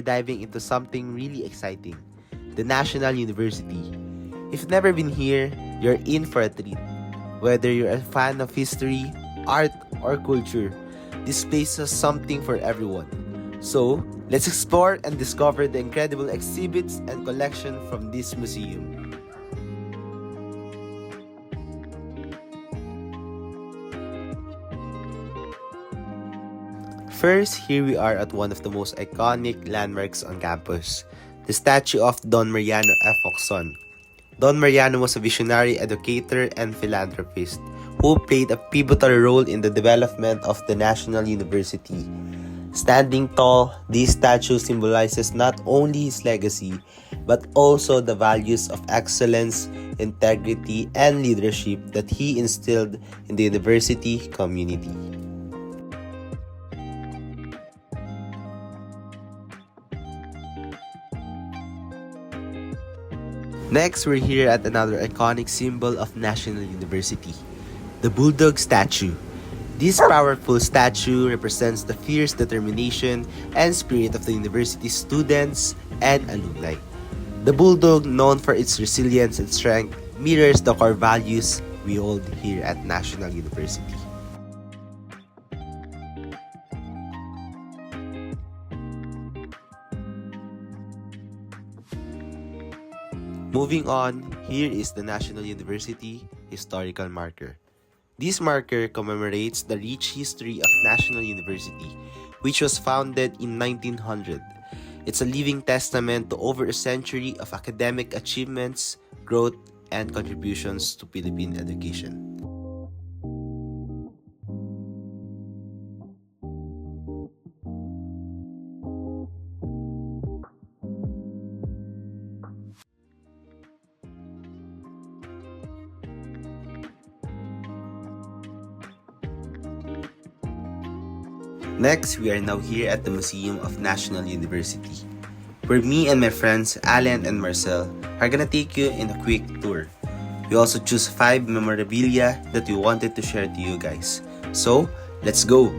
diving into something really exciting, the National University. If you've never been here, you're in for a treat. Whether you're a fan of history, art, or culture, this place has something for everyone. So, let's explore and discover the incredible exhibits and collection from this museum. First, here we are at one of the most iconic landmarks on campus, the statue of Don Mariano F. Ocson. Don Mariano was a visionary educator and philanthropist who played a pivotal role in the development of the National University. Standing tall, this statue symbolizes not only his legacy, but also the values of excellence, integrity, and leadership that he instilled in the university community. Next, we're here at another iconic symbol of National University, the Bulldog statue. This powerful statue represents the fierce determination and spirit of the university's students and alumni. The Bulldog, known for its resilience and strength, mirrors the core values we hold here at National University. Moving on, here is the National University Historical Marker. This marker commemorates the rich history of National University, which was founded in 1900. It's a living testament to over a century of academic achievements, growth, and contributions to Philippine education. Next, we are now here at the Museum of National University, where me and my friends Alan and Marcel are gonna take you in a quick tour. We also choose 5 memorabilia that we wanted to share to you guys. So, let's go!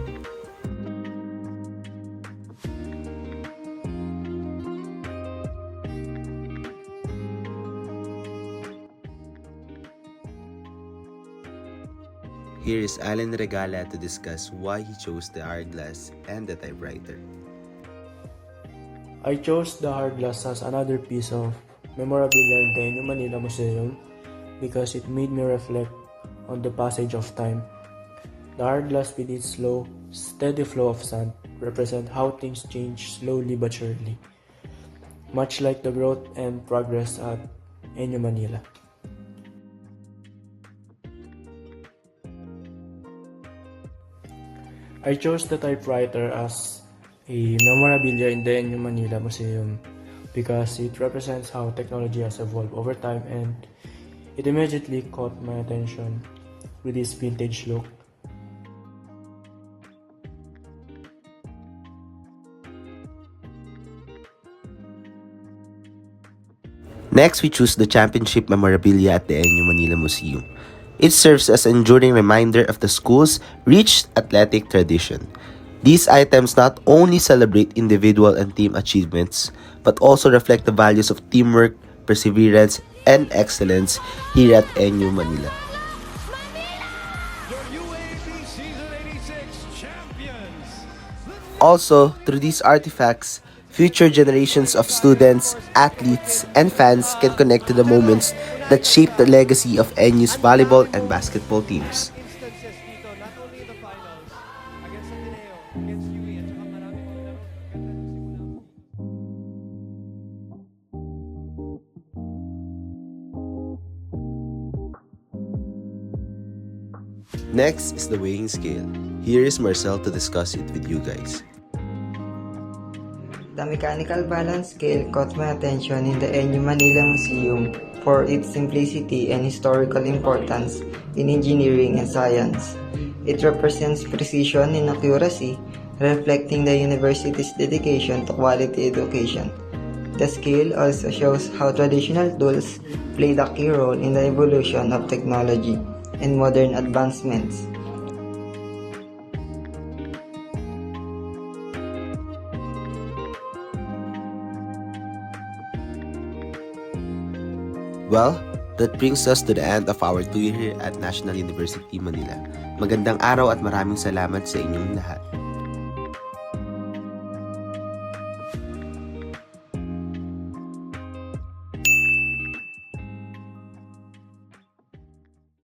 Here is Alan Regala to discuss why he chose the hourglass and the typewriter. I chose the hourglass as another piece of memorabilia in the NU Manila Museum because it made me reflect on the passage of time. The hourglass with its slow, steady flow of sand represent how things change slowly but surely, much like the growth and progress at NU Manila. I chose the typewriter as a memorabilia in the NU Manila Museum because it represents how technology has evolved over time, and it immediately caught my attention with its vintage look. Next, we choose the championship memorabilia at the NU Manila Museum. It serves as an enduring reminder of the school's rich athletic tradition. These items not only celebrate individual and team achievements, but also reflect the values of teamwork, perseverance, and excellence here at NU Manila. Also, through these artifacts, future generations of students, athletes, and fans can connect to the moments that shape the legacy of NU's volleyball and basketball teams. Next is the weighing scale. Here is Marcel to discuss it with you guys. The mechanical balance scale caught my attention in the NU Manila Museum for its simplicity and historical importance in engineering and science. It represents precision and accuracy, reflecting the university's dedication to quality education. The scale also shows how traditional tools played a key role in the evolution of technology and modern advancements. Well, that brings us to the end of our tour here at National University Manila. Magandang araw at maraming salamat sa inyong lahat.